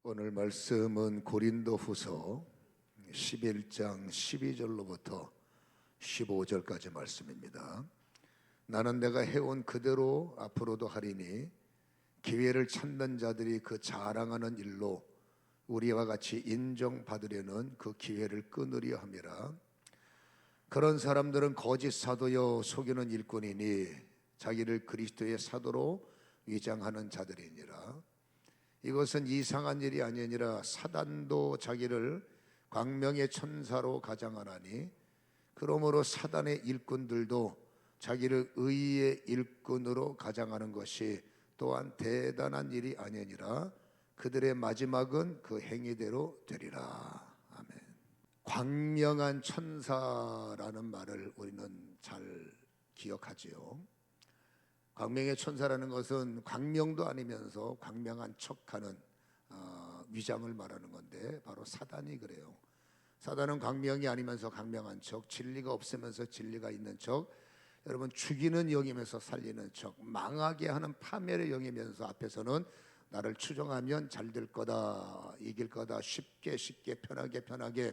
오늘 말씀은 고린도후서 11장 12절로부터 15절까지 말씀입니다. 나는 내가 해온 그대로 앞으로도 하리니 기회를 찾는 자들이 그 자랑하는 일로 우리와 같이 인정받으려는 그 기회를 끊으려 함이라. 그런 사람들은 거짓 사도여 속이는 일꾼이니 자기를 그리스도의 사도로 위장하는 자들이니라. 이것은 이상한 일이 아니니라. 사단도 자기를 광명의 천사로 가장하나니 그러므로 사단의 일꾼들도 자기를 의의 일꾼으로 가장하는 것이 또한 대단한 일이 아니니라. 그들의 마지막은 그 행위대로 되리라. 아멘. 광명한 천사라는 말을 우리는 잘 기억하지요. 광명의 천사라는 것은 광명도 아니면서 광명한 척하는 위장을 말하는 건데 바로 사단이 그래요. 사단은 광명이 아니면서 광명한 척, 진리가 없으면서 진리가 있는 척, 여러분 죽이는 영이면서 살리는 척, 망하게 하는 파멸의 영이면서 앞에서는 나를 추종하면 잘 될 거다, 이길 거다, 쉽게 편하게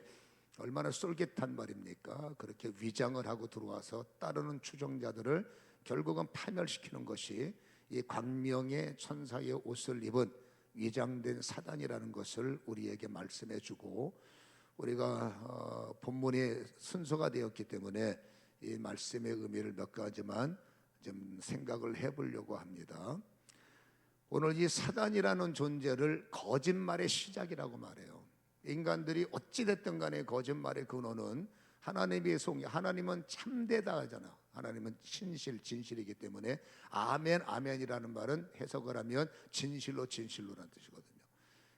얼마나 쏠깃한 말입니까? 그렇게 위장을 하고 들어와서 따르는 추종자들을 결국은 파멸시키는 것이 이 광명의 천사의 옷을 입은 위장된 사단이라는 것을 우리에게 말씀해 주고, 우리가 본문의 순서가 되었기 때문에 이 말씀의 의미를 몇 가지만 좀 생각을 해보려고 합니다. 오늘 이 사단이라는 존재를 거짓말의 시작이라고 말해요. 인간들이 어찌됐든 간에 거짓말의 근원은 하나님의 송이, 하나님은 참되다 하잖아. 하나님은 진실이기 때문에 아멘 아멘이라는 말은 해석을 하면 진실로라는 뜻이거든요.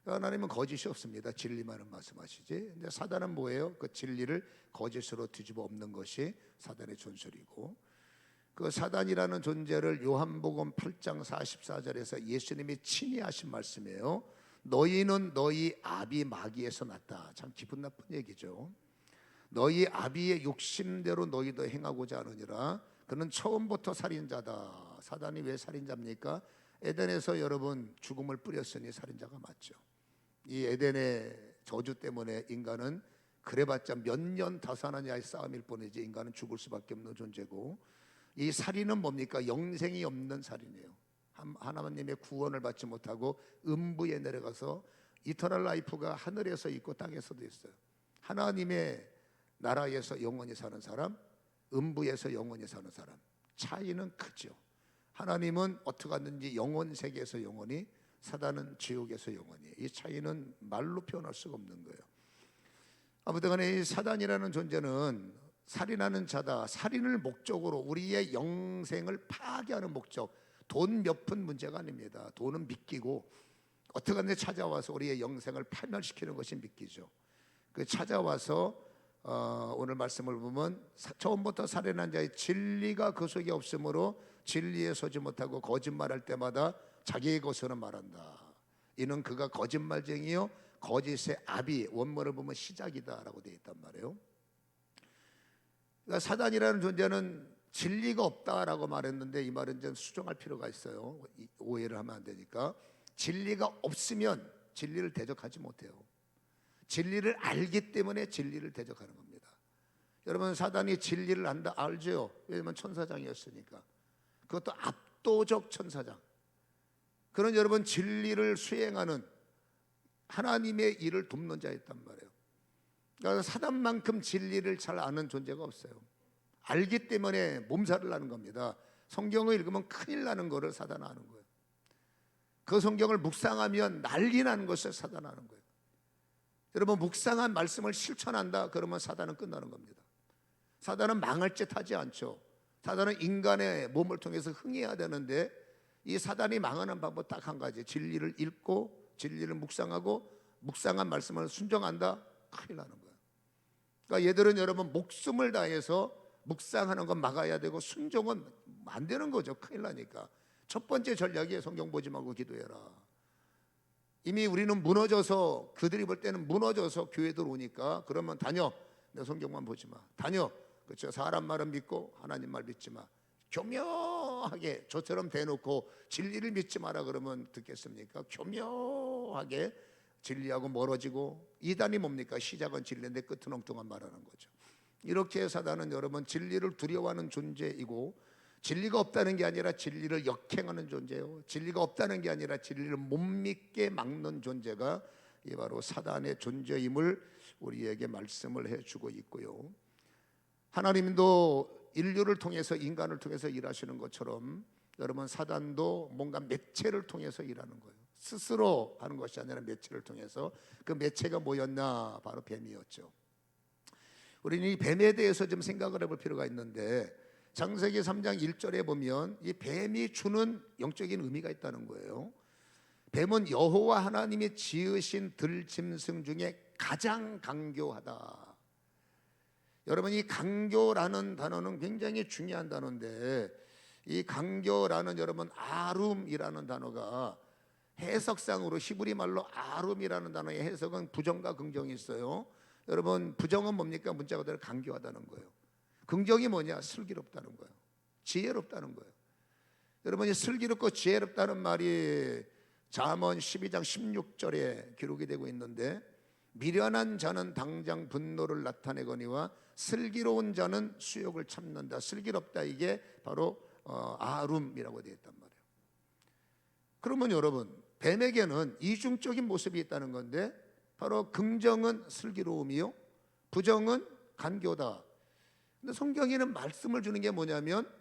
하나님은 거짓이 없습니다. 진리만을 말씀하시지. 근데 사단은 뭐예요? 그 진리를 거짓으로 뒤집어 엎는 것이 사단의 전술이고, 그 사단이라는 존재를 요한복음 8장 44절에서 예수님이 친히 하신 말씀이에요. 너희는 너희 아비 마귀에서 났다. 참 기분 나쁜 얘기죠. 너희 아비의 욕심대로 너희도 행하고자 하느니라. 그는 처음부터 살인자다. 사단이 왜 살인자입니까? 에덴에서 여러분 죽음을 뿌렸으니 살인자가 맞죠. 이 에덴의 저주 때문에 인간은 그래봤자 몇 년 더 사느냐의 싸움일 뿐이지 인간은 죽을 수밖에 없는 존재고, 이 살인은 뭡니까? 영생이 없는 살인이에요. 하나님의 구원을 받지 못하고 음부에 내려가서 이터널 라이프가 하늘에서 있고 땅에서도 있어요. 하나님의 나라에서 영원히 사는 사람, 음부에서 영원히 사는 사람, 차이는 크죠. 하나님은 어떻게 하든지 영원 세계에서 영원히, 사단은 지옥에서 영원히. 이 차이는 말로 표현할 수가 없는 거예요. 아무튼 간에 이 사단이라는 존재는 살인하는 자다. 살인을 목적으로 우리의 영생을 파괴하는 목적, 돈 몇 푼 문제가 아닙니다. 돈은 미끼고 어떻게 하든지 찾아와서 우리의 영생을 파멸시키는 것이 미끼죠. 그 찾아와서 오늘 말씀을 보면 처음부터 살인한 자의 진리가 그 속에 없으므로 진리에 서지 못하고 거짓말할 때마다 자기의 것으로 말한다. 이는 그가 거짓말쟁이요 거짓의 아비, 원문을 보면 시작이다라고 되어 있단 말이에요. 그러니까 사단이라는 존재는 진리가 없다라고 말했는데 이 말은 좀 수정할 필요가 있어요. 오해를 하면 안 되니까. 진리가 없으면 진리를 대적하지 못해요. 진리를 알기 때문에 진리를 대적하는 겁니다. 여러분, 사단이 진리를 안다 알죠? 왜냐하면 천사장이었으니까. 그것도 압도적 천사장. 그런 여러분, 진리를 수행하는 하나님의 일을 돕는 자였단 말이에요. 그러니까 사단만큼 진리를 잘 아는 존재가 없어요. 알기 때문에 몸살을 나는 겁니다. 성경을 읽으면 큰일 나는 거를 사단은 아는 거예요. 그 성경을 묵상하면 난리 나는 것을 사단은 아는 거예요. 여러분, 묵상한 말씀을 실천한다 그러면 사단은 끝나는 겁니다. 사단은 망할 짓 하지 않죠. 사단은 인간의 몸을 통해서 흥해야 되는데 이 사단이 망하는 방법 딱 한 가지. 진리를 읽고 진리를 묵상하고 묵상한 말씀을 순종한다, 큰일 나는 거예요. 그러니까 얘들은 여러분 목숨을 다해서 묵상하는 건 막아야 되고 순종은 안 되는 거죠. 큰일 나니까. 첫 번째 전략이 성경 보지 말고 기도해라. 이미 우리는 무너져서, 그들이 볼 때는 무너져서 교회 들어오니까 그러면 다녀. 내 성경만 보지 마. 다녀. 그렇죠. 사람 말은 믿고 하나님 말 믿지 마. 교묘하게 저처럼 대놓고 진리를 믿지 마라 그러면 듣겠습니까? 교묘하게 진리하고 멀어지고, 이단이 뭡니까? 시작은 진리인데 끝은 엉뚱한 말하는 거죠. 이렇게 사단은 여러분 진리를 두려워하는 존재이고, 진리가 없다는 게 아니라 진리를 역행하는 존재요, 진리가 없다는 게 아니라 진리를 못 믿게 막는 존재가 이 바로 사단의 존재임을 우리에게 말씀을 해주고 있고요. 하나님도 인류를 통해서, 인간을 통해서 일하시는 것처럼 여러분 사단도 뭔가 매체를 통해서 일하는 거예요. 스스로 하는 것이 아니라 매체를 통해서. 그 매체가 뭐였나? 바로 뱀이었죠. 우리는 이 뱀에 대해서 좀 생각을 해볼 필요가 있는데, 창세기 3장 1절에 보면 이 뱀이 주는 영적인 의미가 있다는 거예요. 뱀은 여호와 하나님이 지으신 들짐승 중에 가장 강교하다. 여러분, 이 강교라는 단어는 굉장히 중요한 단어인데, 이 강교라는 여러분 아룸이라는 단어가 해석상으로 히브리 말로 아룸이라는 단어의 해석은 부정과 긍정이 있어요. 여러분, 부정은 뭡니까? 문자 그대로 강교하다는 거예요. 긍정이 뭐냐? 슬기롭다는 거예요. 지혜롭다는 거예요. 여러분, 이 슬기롭고 지혜롭다는 말이 잠언 12장 16절에 기록이 되고 있는데, 미련한 자는 당장 분노를 나타내거니와 슬기로운 자는 수욕을 참는다. 슬기롭다, 이게 바로 아룸이라고 되어 있단 말이에요. 그러면 여러분, 뱀에게는 이중적인 모습이 있다는 건데, 바로 긍정은 슬기로움이요, 부정은 간교다. 근데 성경에는 말씀을 주는 게 뭐냐면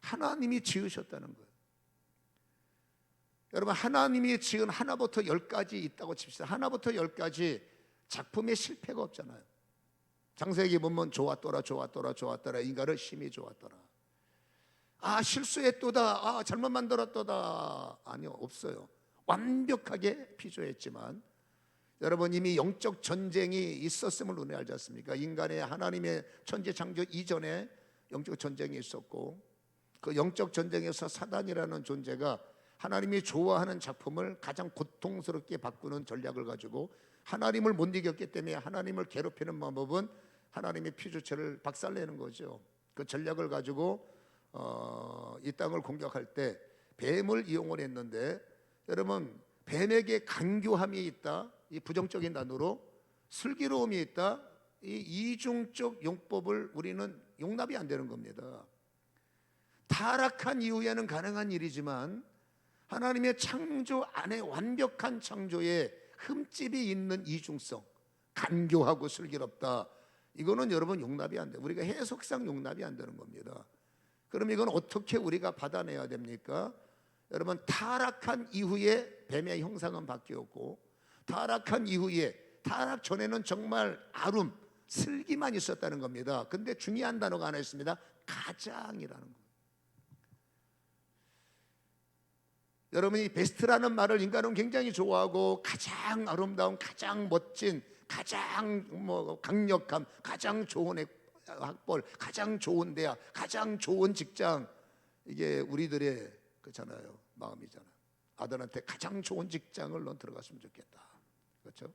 하나님이 지으셨다는 거예요. 여러분, 하나님이 지은 하나부터 열까지 있다고 칩시다. 하나부터 열까지 작품에 실패가 없잖아요. 창세기 보면 좋았더라, 좋았더라, 좋았더라, 인간을 심히 좋았더라. 아, 실수했도다, 아, 잘못 만들었도다. 아니요, 없어요. 완벽하게 피조했지만, 여러분, 이미 영적 전쟁이 있었음을 눈에 알지 않습니까? 인간의 하나님의 천지 창조 이전에 영적 전쟁이 있었고, 그 영적 전쟁에서 사단이라는 존재가 하나님이 좋아하는 작품을 가장 고통스럽게 바꾸는 전략을 가지고 하나님을 못 이겼기 때문에 하나님을 괴롭히는 방법은 하나님의 피조체를 박살내는 거죠. 그 전략을 가지고 이 땅을 공격할 때 뱀을 이용을 했는데, 여러분, 뱀에게 간교함이 있다, 이 부정적인 단어로 슬기로움이 있다, 이 이중적 용법을 우리는 용납이 안 되는 겁니다. 타락한 이후에는 가능한 일이지만 하나님의 창조 안에 완벽한 창조에 흠집이 있는 이중성, 간교하고 슬기롭다, 이거는 여러분 용납이 안 돼요. 우리가 해석상 용납이 안 되는 겁니다. 그럼 이건 어떻게 우리가 받아내야 됩니까? 여러분, 타락한 이후에 뱀의 형상은 바뀌었고, 타락한 이후에, 타락 전에는 정말 아름, 슬기만 있었다는 겁니다. 근데 중요한 단어가 하나 있습니다. 가장이라는 거예요. 여러분, 이 베스트라는 말을 인간은 굉장히 좋아하고, 가장 아름다운, 가장 멋진, 가장 강력함, 가장 좋은 학벌, 가장 좋은 대학, 가장 좋은 직장, 이게 우리들의 그렇잖아요, 마음이잖아요. 아들한테 가장 좋은 직장을 넌 들어갔으면 좋겠다, 그렇죠?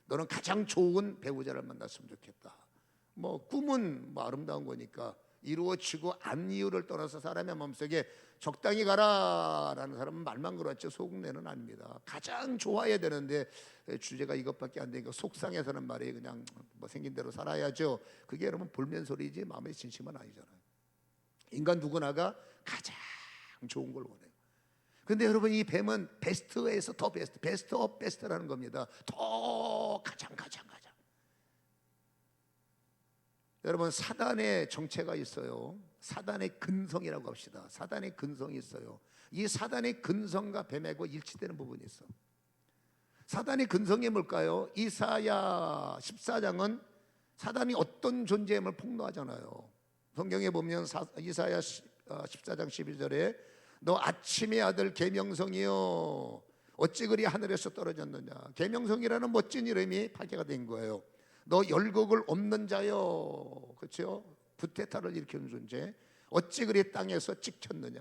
너는 가장 좋은 배우자를 만났으면 좋겠다. 꿈은 아름다운 거니까 이루어지고 안 이유를 떠나서 사람의 마음속에 적당히 가라라는 사람은 말만 그렇죠, 속내는 아닙니다. 가장 좋아야 되는데 주제가 이것밖에 안 되니까 속상해서는 말이 그냥 생긴 대로 살아야죠. 그게 여러분 볼멘소리지 마음의 진심은 아니잖아요. 인간 누구나가 가장 좋은 걸 원해요. 근데 여러분, 이 뱀은 베스트에서 더 베스트, 베스트 업 베스트라는 겁니다. 더 가장. 여러분, 사단의 정체가 있어요. 사단의 근성이라고 합시다. 사단의 근성이 있어요. 이 사단의 근성과 뱀하고 일치되는 부분이 있어. 사단의 근성이 뭘까요? 이사야 14장은 사단이 어떤 존재임을 폭로하잖아요. 성경에 보면 이사야 14장 12절에 너 아침의 아들 계명성이여 어찌 그리 하늘에서 떨어졌느냐. 계명성이라는 멋진 이름이 파괴가 된 거예요. 너 열국을 엎는 자여, 그렇죠? 부태타를 일으키는 존재, 어찌 그리 땅에서 찍혔느냐.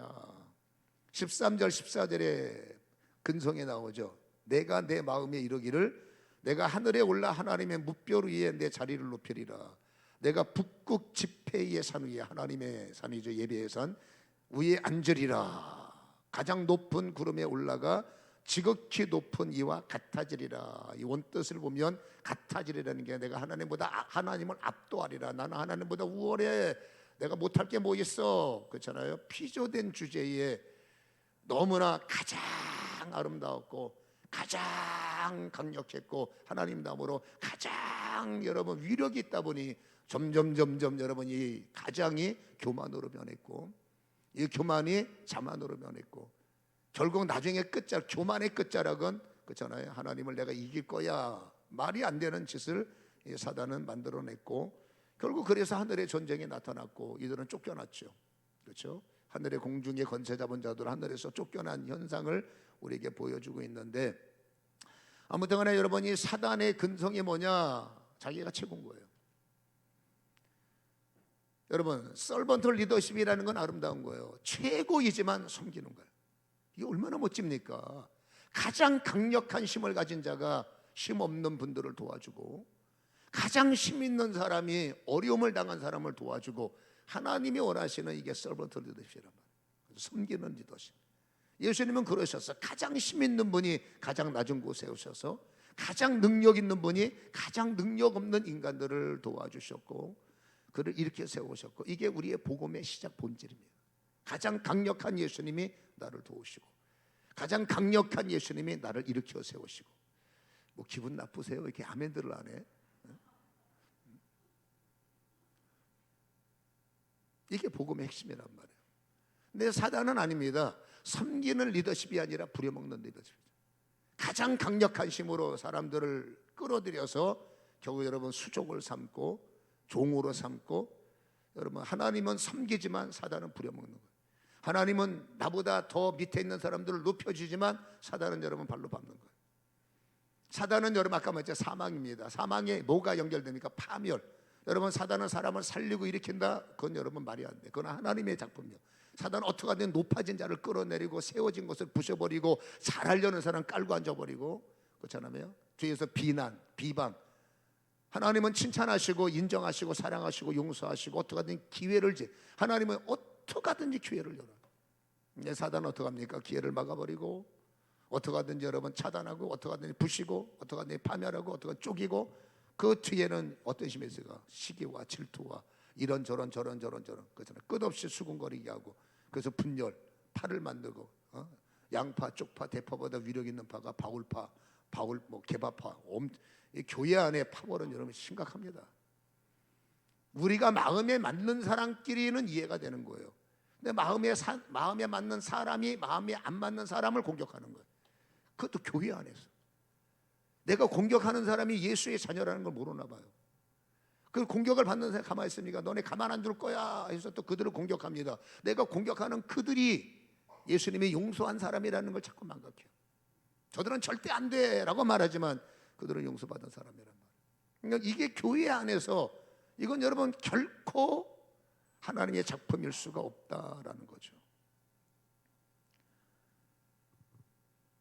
13절 14절에 근성에 나오죠. 내가 내 마음에 이르기를 내가 하늘에 올라 하나님의 뭇별 위에 내 자리를 높이리라. 내가 북극 지폐의 산 위에, 하나님의 산이죠, 예배의 산 위에 앉으리라. 가장 높은 구름에 올라가 지극히 높은 이와 같아지리라. 이 원뜻을 보면 같아지리라는 게 내가 하나님을 압도하리라. 나는 하나님보다 우월해. 내가 못할 게 뭐 있어. 그렇잖아요. 피조된 주제에 너무나 가장 아름다웠고 가장 강력했고 하나님다움으로 가장 여러분 위력이 있다 보니 점점 여러분이 가장이 교만으로 변했고 이 교만이 자만으로 변했고 결국 나중에 끝자락, 교만의 끝자락은 그렇잖아요. 하나님을 내가 이길 거야. 말이 안 되는 짓을 사단은 만들어냈고 결국 그래서 하늘의 전쟁이 나타났고 이들은 쫓겨났죠. 그렇죠? 하늘의 공중의 권세 잡은 자들 하늘에서 쫓겨난 현상을 우리에게 보여주고 있는데 아무튼 간에 여러분 이 사단의 근성이 뭐냐? 자기가 최고인 거예요. 여러분 서번트 리더십이라는 건 아름다운 거예요. 최고이지만 섬기는 거예요. 이게 얼마나 멋집니까? 가장 강력한 힘을 가진 자가 힘 없는 분들을 도와주고 가장 힘 있는 사람이 어려움을 당한 사람을 도와주고 하나님이 원하시는 이게 서번트 리더십이란 말이에요. 섬기는 리더십. 예수님은 그러셨어. 가장 힘 있는 분이 가장 낮은 곳에 오셔서 가장 능력 있는 분이 가장 능력 없는 인간들을 도와주셨고 그를 이렇게 세우셨고 이게 우리의 복음의 시작 본질입니다. 가장 강력한 예수님이 나를 도우시고 가장 강력한 예수님이 나를 일으켜 세우시고 뭐 기분 나쁘세요? 이렇게 아멘들을 안 해? 이게 복음의 핵심이란 말이에요. 근데 사단은 아닙니다. 섬기는 리더십이 아니라 부려먹는 리더십이죠. 가장 강력한 힘으로 사람들을 끌어들여서 결국 여러분 수족을 삼고 종으로 삼고 여러분 하나님은 섬기지만 사단은 부려먹는 거예요. 하나님은 나보다 더 밑에 있는 사람들을 높여주지만 사단은 여러분 발로 밟는 거예요. 사단은 여러분 아까 말했죠. 사망입니다. 사망에 뭐가 연결됩니까? 파멸. 여러분 사단은 사람을 살리고 일으킨다? 그건 여러분 말이 안 돼. 그건 하나님의 작품이요. 사단은 어떻게 하든 높아진 자를 끌어내리고 세워진 것을 부셔버리고 잘하려는 사람 깔고 앉아버리고 그렇잖아요. 뒤에서 비난, 비방. 하나님은 칭찬하시고 인정하시고 사랑하시고 용서하시고 어떻게 하든 기회를 하나님은 어떻게 하든지 기회를 열어요. 근데 사단은 어떻게 합니까? 기회를 막아버리고 어떻게 하든지 여러분 차단하고 어떻게 하든지 부시고 어떻게 하든지 파멸하고 어떻게 하든지 쪼개고 그 뒤에는 어떤 힘이 있을까? 시기와 질투와 이런저런 그렇잖아요. 끝없이 수군거리게 하고 그래서 분열, 파를 만들고 양파, 쪽파, 대파보다 위력 있는 파가 바울파, 개바파. 이 교회 안에 파벌은 여러분 심각합니다. 우리가 마음에 맞는 사람끼리는 이해가 되는 거예요. 근데 마음에 맞는 사람이 마음에 안 맞는 사람을 공격하는 거예요. 그것도 교회 안에서. 내가 공격하는 사람이 예수의 자녀라는 걸 모르나 봐요. 그 공격을 받는 사람이 가만히 있습니까? 너네 가만 안 둘 거야 해서 또 그들을 공격합니다. 내가 공격하는 그들이 예수님이 용서한 사람이라는 걸 자꾸 망각해요. 저들은 절대 안 돼 라고 말하지만 그들은 용서받은 사람이란 말이에요. 그러니까 이게 교회 안에서 이건 여러분 결코 하나님의 작품일 수가 없다라는 거죠.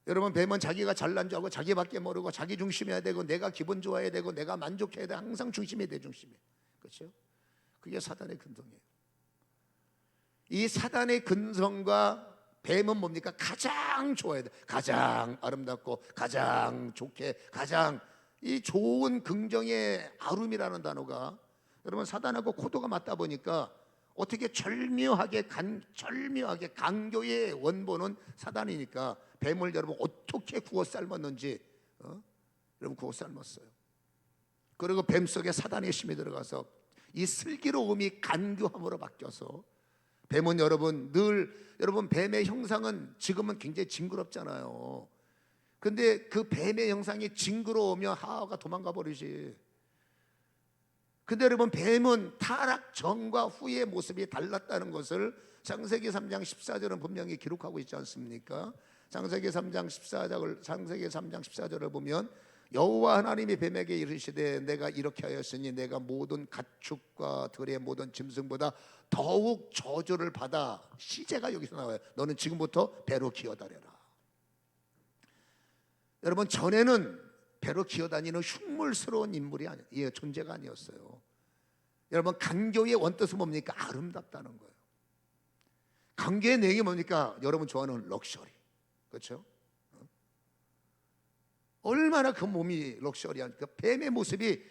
여러분 뱀은 자기가 잘난 줄 알고 자기밖에 모르고 자기 중심해야 되고 내가 기분 좋아야 되고 내가 만족해야 돼. 항상 중심이 내 중심이에요. 그렇죠? 그게 사단의 근성이에요. 이 사단의 근성과 뱀은 뭡니까? 가장 좋아야 돼. 가장 아름답고 가장 좋게 가장 이 좋은 긍정의 아름이라는 단어가 여러분 사단하고 코드가 맞다 보니까 어떻게 절묘하게 강교의 원본은 사단이니까 뱀을 여러분 어떻게 구워 삶았는지 여러분 구워 삶았어요. 그리고 뱀 속에 사단의 힘이 들어가서 이 슬기로움이 간교함으로 바뀌어서 뱀은 여러분 뱀의 형상은 지금은 굉장히 징그럽잖아요. 근데 그 뱀의 형상이 징그러우면 하와가 도망가 버리지. 근데 여러분 뱀은 타락 전과 후의 모습이 달랐다는 것을 창세기 3장 14절은 분명히 기록하고 있지 않습니까? 창세기 3장 14절을 보면 여호와 하나님이 뱀에게 이르시되 내가 이렇게 하였으니 내가 모든 가축과 들의 모든 짐승보다 더욱 저주를 받아. 시제가 여기서 나와요. 너는 지금부터 배로 기어다녀라. 여러분 전에는 배로 기어다니는 흉물스러운 인물이 존재가 아니었어요. 여러분 간교의 원뜻은 뭡니까? 아름답다는 거예요. 간교의 내용이 뭡니까? 여러분 좋아하는 럭셔리, 그렇죠? 얼마나 그 몸이 럭셔리한, 그 뱀의 모습이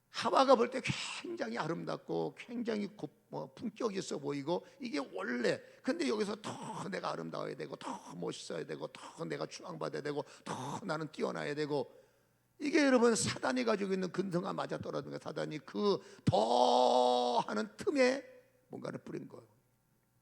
하와가 볼 때 굉장히 아름답고 굉장히 품격 있어 보이고, 이게 원래. 근데 여기서 더 내가 아름다워야 되고, 더 멋있어야 되고, 더 내가 추앙받아야 되고, 더 나는 뛰어나야 되고, 이게 여러분 사단이 가지고 있는 근성과 맞아떨어지는 거예요. 사단이 그 더 하는 틈에 뭔가를 뿌린 거예요.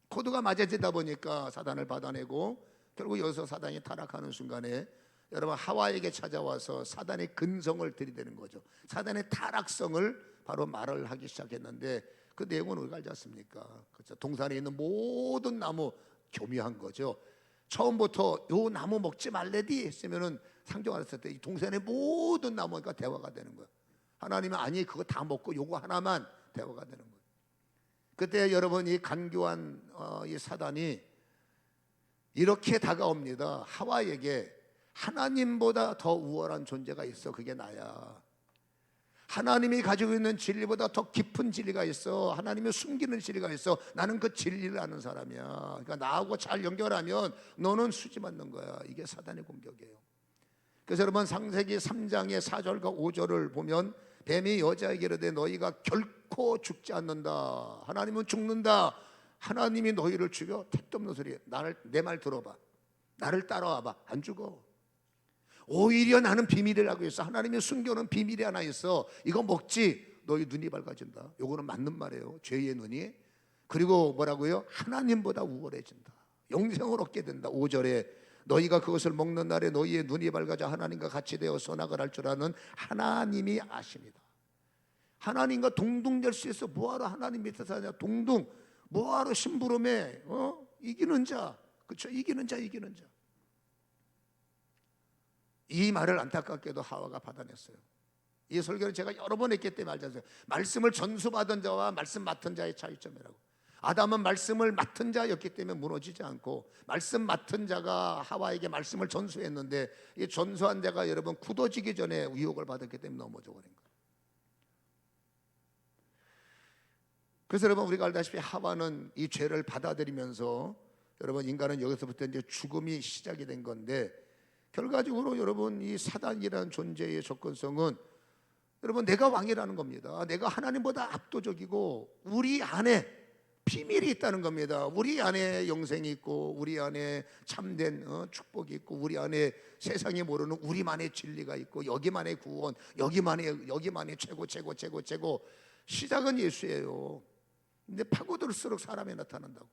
코드가 맞아지다 보니까 사단을 받아내고, 결국 여기서 사단이 타락하는 순간에 여러분 하와에게 찾아와서 사단의 근성을 들이대는 거죠. 사단의 타락성을 바로 말을 하기 시작했는데, 그 내용은 우리가 알지 않습니까? 그렇죠. 동산에 있는 모든 나무 교묘한 거죠. 처음부터 요 나무 먹지 말래디 했으면은 상종을 했을 때 이 동산의 모든 나무가 대화가 되는 거예요. 하나님은 아니 그거 다 먹고 요거 하나만 대화가 되는 거예요. 그때 여러분 이 간교한 이 사단이 이렇게 다가옵니다. 하와에게 하나님보다 더 우월한 존재가 있어. 그게 나야. 하나님이 가지고 있는 진리보다 더 깊은 진리가 있어. 하나님이 숨기는 진리가 있어. 나는 그 진리를 아는 사람이야. 그러니까 나하고 잘 연결하면 너는 수지 맞는 거야. 이게 사단의 공격이에요. 그래서 여러분 창세기 3장의 4절과 5절을 보면 뱀이 여자에게 이르되 너희가 결코 죽지 않는다. 하나님은 죽는다. 하나님이 너희를 죽여. 택도 없는 소리. 내 말 들어봐. 나를 따라와봐. 안 죽어. 오히려 나는 비밀을 알고 있어. 하나님이 숨겨놓은 비밀이 하나 있어. 이거 먹지 너희 눈이 밝아진다. 요거는 맞는 말이에요. 죄의 눈이. 그리고 뭐라고요? 하나님보다 우월해진다. 영생을 얻게 된다. 5절에 너희가 그것을 먹는 날에 너희의 눈이 밝아져 하나님과 같이 되어 선악을 할 줄 아는 하나님이 아십니다. 하나님과 동등될 수 있어. 뭐하러 하나님 밑에 사냐. 동등. 뭐하러 심부름해. 이기는 자. 그렇죠. 이기는 자. 이 말을 안타깝게도 하와가 받아냈어요. 이 설교를 제가 여러 번 했기 때문에 알지 않습니까? 말씀을 전수받은 자와 말씀 맡은 자의 차이점이라고. 아담은 말씀을 맡은 자였기 때문에 무너지지 않고, 말씀 맡은 자가 하와에게 말씀을 전수했는데, 이 전수한 자가 여러분 굳어지기 전에 유혹을 받았기 때문에 넘어져 버린 거예요. 그래서 여러분 우리가 알다시피 하와는 이 죄를 받아들이면서, 여러분 인간은 여기서부터 이제 죽음이 시작이 된 건데, 결과적으로 여러분 이 사단이라는 존재의 접근성은 여러분 내가 왕이라는 겁니다. 내가 하나님보다 압도적이고 우리 안에 비밀이 있다는 겁니다. 우리 안에 영생이 있고, 우리 안에 참된 축복이 있고, 우리 안에 세상이 모르는 우리만의 진리가 있고, 여기만의 구원, 여기만의 최고. 시작은 예수예요. 근데 파고들수록 사람이 나타난다고.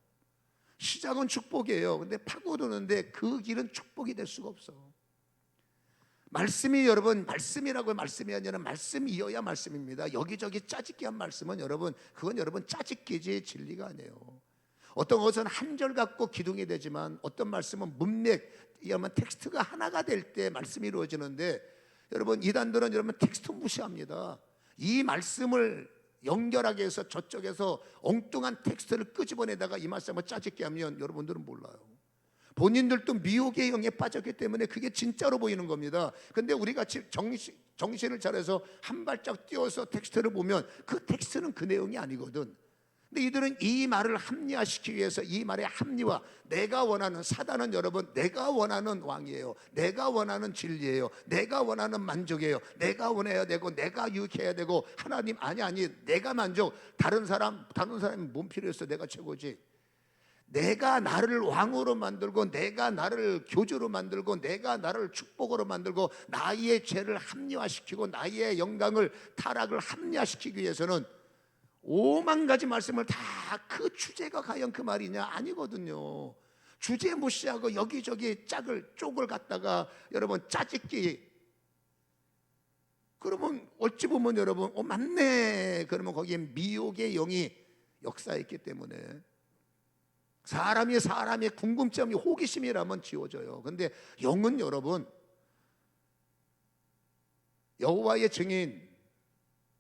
시작은 축복이에요. 근데 파고드는데 그 길은 축복이 될 수가 없어. 말씀이 여러분 말씀이라고 말씀이 아니라 말씀이어야 말씀입니다. 여기저기 짜집기 한 말씀은 여러분 그건 여러분 짜집기지 진리가 아니에요. 어떤 것은 한 절 갖고 기둥이 되지만 어떤 말씀은 문맥, 여러분 텍스트가 하나가 될 때 말씀이 이루어지는데, 여러분 이단들은 여러분 텍스트 무시합니다. 이 말씀을 연결하기 위해서 저쪽에서 엉뚱한 텍스트를 끄집어내다가 이 말씀을 짜집게 하면 여러분들은 몰라요. 본인들도 미혹의 영에 빠졌기 때문에 그게 진짜로 보이는 겁니다. 근데 우리가 정신을 차려서 한 발짝 뛰어서 텍스트를 보면 그 텍스트는 그 내용이 아니거든. 근데 이들은 이 말을 합리화시키기 위해서 이 말의 합리화, 내가 원하는, 사단은 여러분 내가 원하는 왕이에요. 내가 원하는 진리예요. 내가 원하는 만족이에요. 내가 원해야 되고 내가 유익해야 되고, 하나님 아니 내가 만족. 다른 사람이 뭔 필요했어. 내가 최고지. 내가 나를 왕으로 만들고, 내가 나를 교주로 만들고, 내가 나를 축복으로 만들고, 나의 죄를 합리화시키고 나의 영광을, 타락을 합리화시키기 위해서는 5만 가지 말씀을 다, 그 주제가 과연 그 말이냐? 아니거든요. 주제 무시하고 여기저기 쪽을 갖다가 여러분 짜집기. 그러면 어찌 보면 여러분 맞네. 그러면 거기에 미혹의 영이 역사했기 때문에 사람의 궁금점이, 호기심이라면 지워져요. 근데 영은 여러분 여호와의 증인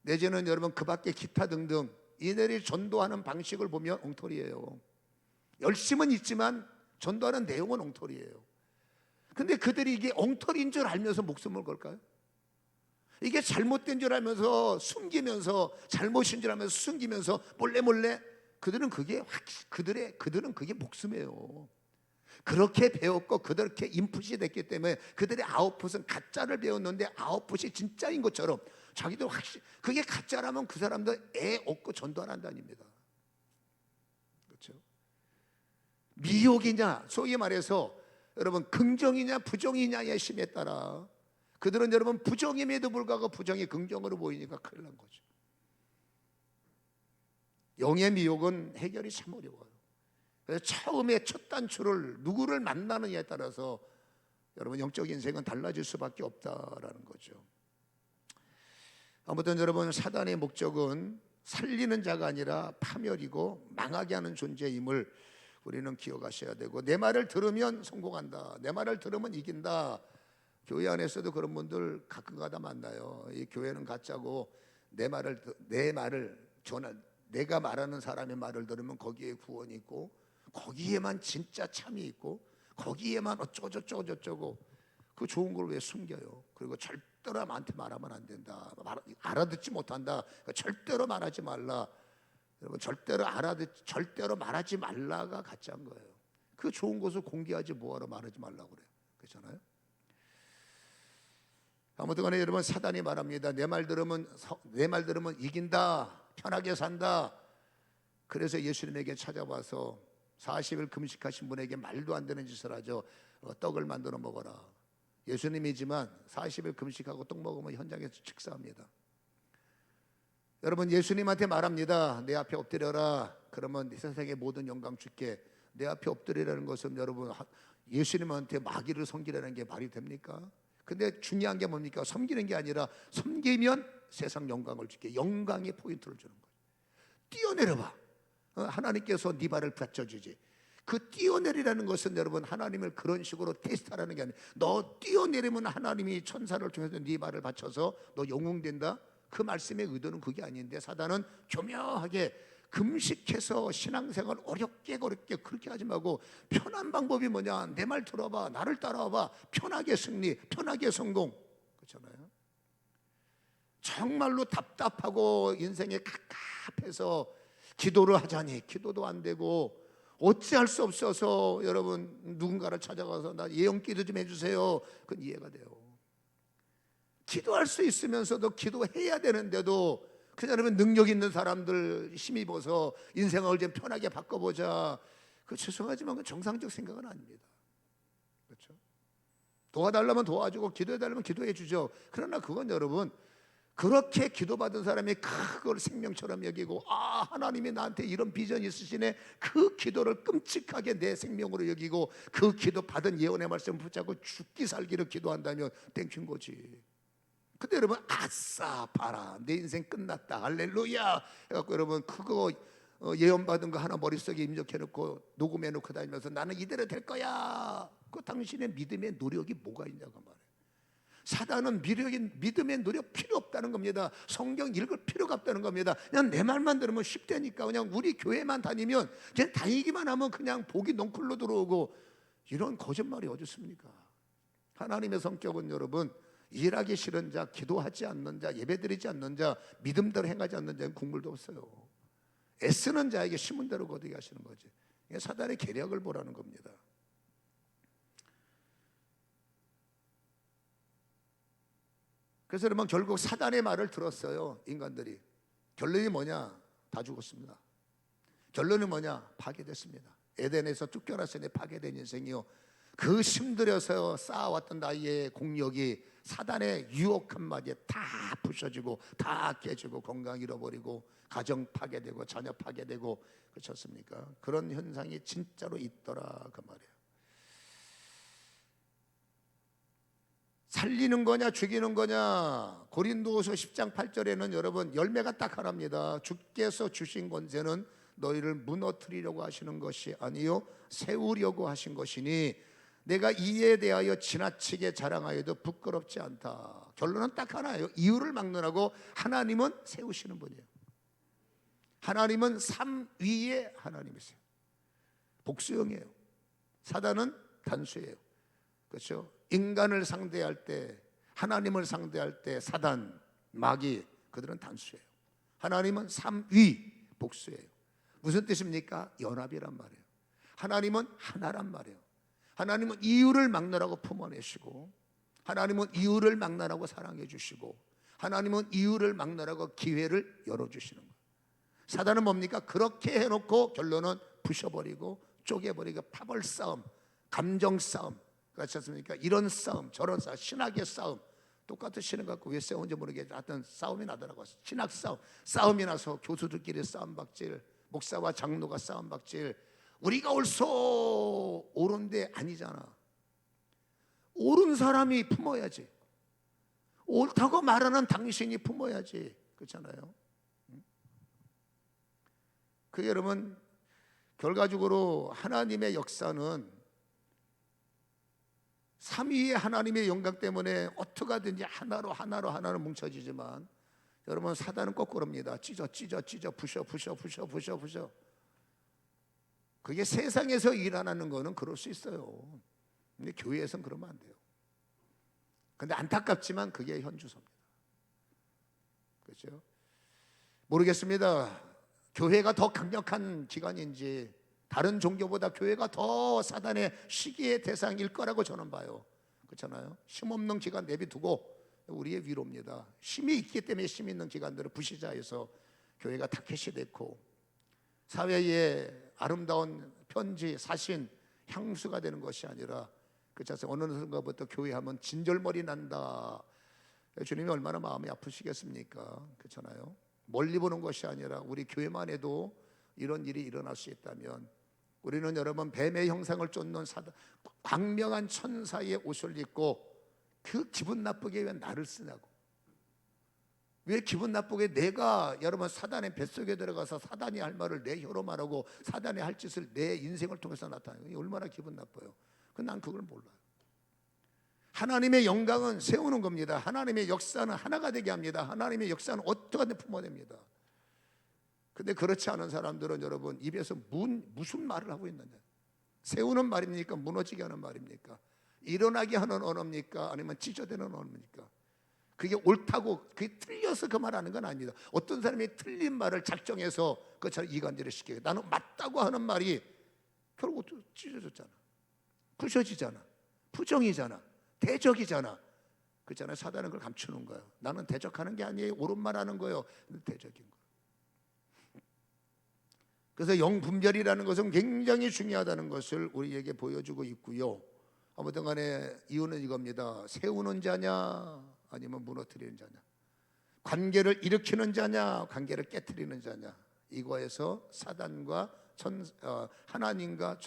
내지는 여러분 그 밖에 기타 등등 이들이 전도하는 방식을 보면 엉터리예요. 열심은 있지만 전도하는 내용은 엉터리예요. 근데 그들이 이게 엉터리인 줄 알면서 목숨을 걸까요? 이게 잘못된 줄 알면서 숨기면서, 잘못인 줄 알면서 숨기면서 몰래 그들은 그게 목숨이에요. 그렇게 배웠고 그렇게 인풋이 됐기 때문에 그들의 아웃풋은 가짜를 배웠는데 아웃풋이 진짜인 것처럼 자기도 확실히 그게 가짜라면 그 사람들 애 얻고 전도 안 한다닙니다. 그렇죠? 미혹이냐 소위 말해서 여러분 긍정이냐 부정이냐의 심에 따라 그들은 여러분 부정임에도 불구하고 부정이 긍정으로 보이니까 큰일 난 거죠. 영의 미혹은 해결이 참 어려워요. 그래서 처음에 첫 단추를 누구를 만나느냐에 따라서 여러분 영적 인생은 달라질 수밖에 없다라는 거죠. 아무튼 여러분 사단의 목적은 살리는 자가 아니라 파멸이고 망하게 하는 존재임을 우리는 기억하셔야 되고, 내 말을 들으면 성공한다, 내 말을 들으면 이긴다. 교회 안에서도 그런 분들 가끔가다 만나요. 이 교회는 가짜고 내 말을 내가 말하는 사람의 말을 들으면 거기에 구원이 있고 거기에만 진짜 참이 있고 거기에만 어쩌고 그 좋은 걸 왜 숨겨요? 그리고 절대로 남한테 말하면 안 된다, 알아듣지 못한다, 절대로 말하지 말라. 여러분 절대로 말하지 말라가 가짜인 거예요. 그 좋은 것을 공개하지 뭐하러 말하지 말라고 그래요. 그렇잖아요. 아무튼 간에 여러분 사단이 말합니다. 내 말 들으면 이긴다, 편하게 산다. 그래서 예수님에게 찾아와서 40일 금식하신 분에게 말도 안 되는 짓을 하죠. 떡을 만들어 먹어라. 예수님이지만 40일 금식하고 떡 먹으면 현장에서 축사합니다. 여러분 예수님한테 말합니다. 내 앞에 엎드려라. 그러면 세상의 모든 영광 줄게. 내 앞에 엎드리라는 것은 여러분 예수님한테 마귀를 섬기라는 게 말이 됩니까? 근데 중요한 게 뭡니까? 섬기는 게 아니라 섬기면 세상 영광을 줄게. 영광의 포인트를 주는 거예요. 뛰어내려봐. 하나님께서 네 발을 받쳐주지. 그 뛰어내리라는 것은 여러분 하나님을 그런 식으로 테스트하라는 게 아니에요. 너 뛰어내리면 하나님이 천사를 통해서 네 발을 받쳐서 너 영웅된다. 그 말씀의 의도는 그게 아닌데 사단은 교묘하게 금식해서 신앙생활 어렵게 그렇게 하지 말고 편한 방법이 뭐냐? 내 말 들어봐, 나를 따라와봐, 편하게 승리, 편하게 성공. 그렇잖아요. 정말로 답답하고 인생에 갑갑해서 기도를 하자니 기도도 안 되고 어찌할 수 없어서 여러분 누군가를 찾아가서 나 예언기도 좀 해주세요. 그건 이해가 돼요. 기도할 수 있으면서도 기도해야 되는데도 그냥 여러분 능력 있는 사람들 힘입어서 인생을 좀 편하게 바꿔보자. 그 죄송하지만 그 정상적 생각은 아닙니다. 그렇죠? 도와달라면 도와주고 기도해달라면 기도해 주죠. 그러나 그건 여러분 그렇게 기도받은 사람이 그걸 생명처럼 여기고 하나님이 나한테 이런 비전이 있으시네, 그 기도를 끔찍하게 내 생명으로 여기고 그 기도 받은 예언의 말씀을 붙잡고 죽기 살기를 기도한다면 땡큐인 거지. 근데 여러분 아싸 봐라 내 인생 끝났다 할렐루야 해갖고 여러분 그거 예언받은 거 하나 머릿속에 입력해놓고 녹음해놓고 다니면서 나는 이대로 될 거야. 그 당신의 믿음의 노력이 뭐가 있냐고 말이에요. 사단은 믿음의 노력 필요 없다는 겁니다. 성경 읽을 필요가 없다는 겁니다. 그냥 내 말만 들으면 쉽다니까. 그냥 우리 교회만 다니면 그냥 다니기만 하면 그냥 복이 넝쿨로 들어오고, 이런 거짓말이 어디 있습니까? 하나님의 성격은 여러분 일하기 싫은 자, 기도하지 않는 자, 예배드리지 않는 자, 믿음대로 행하지 않는 자는 국물도 없어요. 애쓰는 자에게 심은 대로 거두게 하시는 거지. 사단의 계략을 보라는 겁니다. 그래서 여러분 결국 사단의 말을 들었어요. 인간들이. 결론이 뭐냐? 다 죽었습니다. 결론이 뭐냐? 파괴됐습니다. 에덴에서 쫓겨났으니 파괴된 인생이요, 그 힘들여서 쌓아왔던 나의 공력이 사단의 유혹 한마디에 다 부셔지고 다 깨지고 건강 잃어버리고 가정 파괴되고 자녀 파괴되고, 그렇지 않습니까? 그런 현상이 진짜로 있더라 그 말이에요. 살리는 거냐 죽이는 거냐? 고린도후서 10장 8절에는 여러분 열매가 딱 하나입니다. 주께서 주신 권세는 너희를 무너뜨리려고 하시는 것이 아니요 세우려고 하신 것이니 내가 이에 대하여 지나치게 자랑하여도 부끄럽지 않다. 결론은 딱 하나예요. 이유를 막론하고 하나님은 세우시는 분이에요. 하나님은 삶 위에 하나님이세요. 복수형이에요. 사단은 단수예요. 그렇죠? 인간을 상대할 때, 하나님을 상대할 때 사단, 마귀, 그들은 단수예요. 하나님은 삶 위, 복수예요. 무슨 뜻입니까? 연합이란 말이에요. 하나님은 하나란 말이에요. 하나님은 이유를 막느라고 품어내시고, 하나님은 이유를 막느라고 사랑해 주시고, 하나님은 이유를 막느라고 기회를 열어주시는 거예요. 사단은 뭡니까? 그렇게 해놓고 결론은 부셔버리고 쪼개버리고 파벌 싸움, 감정 싸움, 그렇지 않습니까? 이런 싸움 저런 싸움, 신학의 싸움, 똑같은 신을 갖고 왜 싸운지 모르겠지만 하여튼 싸움이 나더라고요. 신학 싸움, 싸움이 나서 교수들끼리 싸움박질, 목사와 장로가 싸움박질. 우리가 옳소 옳은데 아니잖아. 옳은 사람이 품어야지. 옳다고 말하는 당신이 품어야지. 그렇잖아요. 그 여러분, 결과적으로 하나님의 역사는 삼위의 하나님의 영광 때문에 어떻게 하든지 하나로 뭉쳐지지만, 여러분 사단은 거꾸로입니다. 찢어 부셔. 그게 세상에서 일어나는 거는 그럴 수 있어요. 근데 교회에서는 그러면 안 돼요. 근데 안타깝지만 그게 현주소입니다. 그렇죠? 모르겠습니다. 교회가 더 강력한 기관인지 다른 종교보다 교회가 더 사단의 시기의 대상일 거라고 저는 봐요. 그렇잖아요. 힘없는 기관 내비두고 우리의 위로입니다. 힘이 있기 때문에 힘 있는 기관들을 부시자해서 교회가 타켓이 됐고, 사회의 아름다운 편지, 사신, 향수가 되는 것이 아니라, 그렇죠? 어느 순간부터 교회하면 진절머리 난다. 주님이 얼마나 마음이 아프시겠습니까? 그렇잖아요. 멀리 보는 것이 아니라 우리 교회만 해도 이런 일이 일어날 수 있다면, 우리는 여러분 뱀의 형상을 쫓는 광명한 천사의 옷을 입고 그 기분 나쁘게 왜 나를 쓰냐고. 왜 기분 나쁘게 내가 여러분 사단의 뱃속에 들어가서 사단이 할 말을 내 혀로 말하고 사단이 할 짓을 내 인생을 통해서 나타내요. 얼마나 기분 나빠요. 난 그걸 몰라요. 하나님의 영광은 세우는 겁니다. 하나님의 역사는 하나가 되게 합니다. 하나님의 역사는 어떻게든 품어냅니다. 근데 그렇지 않은 사람들은 여러분 입에서 무슨 말을 하고 있느냐. 세우는 말입니까? 무너지게 하는 말입니까? 일어나게 하는 언어입니까? 아니면 찢어대는 언어입니까? 그게 옳다고, 그게 틀려서 그 말 하는 건 아니다. 어떤 사람이 틀린 말을 작정해서 그처럼 이간질을 시켜요. 나는 맞다고 하는 말이 결국 찢어졌잖아. 부셔지잖아. 부정이잖아. 대적이잖아. 그렇잖아요. 사단은 그걸 감추는 거예요. 나는 대적하는 게 아니에요. 옳은 말 하는 거예요. 대적인 거예요. 그래서 영분별이라는 것은 굉장히 중요하다는 것을 우리에게 보여주고 있고요. 아무튼 간에 이유는 이겁니다. 세우는 자냐 아니면 무너뜨리는 자냐, 관계를 일으키는 자냐 관계를 깨트리는 자냐, 이거에서 사단과 하나님과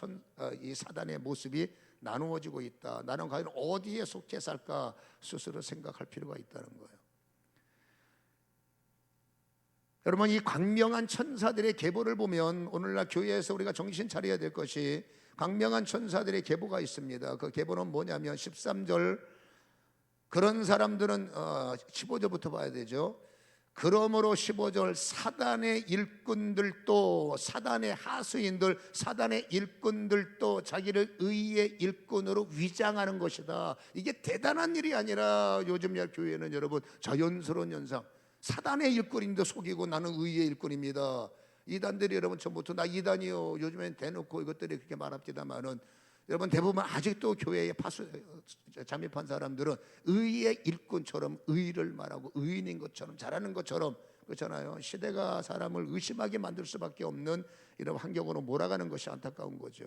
이 사단의 모습이 나누어지고 있다. 나는 과연 어디에 속해 살까 스스로 생각할 필요가 있다는 거예요. 여러분, 이 광명한 천사들의 계보를 보면 오늘날 교회에서 우리가 정신 차려야 될 것이, 광명한 천사들의 계보가 있습니다. 그 계보는 뭐냐면 13절, 그런 사람들은 15절부터 봐야 되죠. 그러므로 15절, 사단의 일꾼들도, 사단의 하수인들, 사단의 일꾼들도 자기를 의의 일꾼으로 위장하는 것이다. 이게 대단한 일이 아니라 요즘 교회는 여러분 자연스러운 현상, 사단의 일꾼인데 속이고 나는 의의 일꾼입니다. 이단들이 여러분 처음부터 나 이단이요, 요즘엔 대놓고 이것들이 그렇게 말합니다만은, 여러분 대부분 아직도 교회에 잠입한 사람들은 의의 일꾼처럼 의를 말하고 의인인 것처럼 잘하는 것처럼, 그렇잖아요. 시대가 사람을 의심하게 만들 수밖에 없는 이런 환경으로 몰아가는 것이 안타까운 거죠.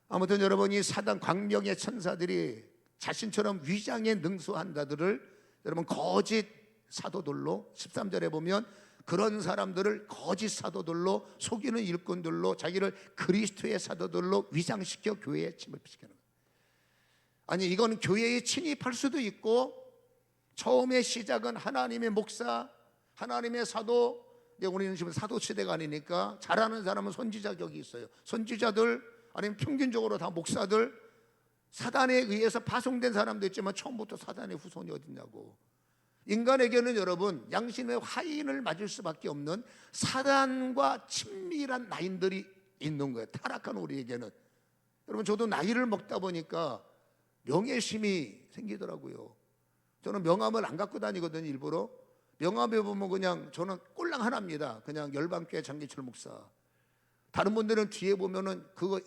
아무튼 여러분, 이 사단 광명의 천사들이 자신처럼 위장에 능수한 자들을 여러분 거짓 사도들로, 13절에 보면 그런 사람들을 거짓 사도들로, 속이는 일꾼들로, 자기를 그리스도의 사도들로 위장시켜 교회에 침입시키는 거예요. 아니, 이건 교회에 침입할 수도 있고, 처음에 시작은 하나님의 목사, 하나님의 사도, 우리는 지금 사도 시대가 아니니까 잘하는 사람은 선지자 격이 있어요. 선지자들, 아니면 평균적으로 다 목사들, 사단에 의해서 파송된 사람도 있지만 처음부터 사단의 후손이 어딨냐고. 인간에게는 여러분 양심의 화인을 맞을 수밖에 없는 사단과 친밀한 라인들이 있는 거예요. 타락한 우리에게는. 여러분, 저도 나이를 먹다 보니까 명예심이 생기더라고요. 저는 명함을 안 갖고 다니거든요. 일부러. 명함에 보면 그냥 저는 꼴랑 하나입니다. 그냥 열방교회 장기철 목사. 다른 분들은 뒤에 보면은 그거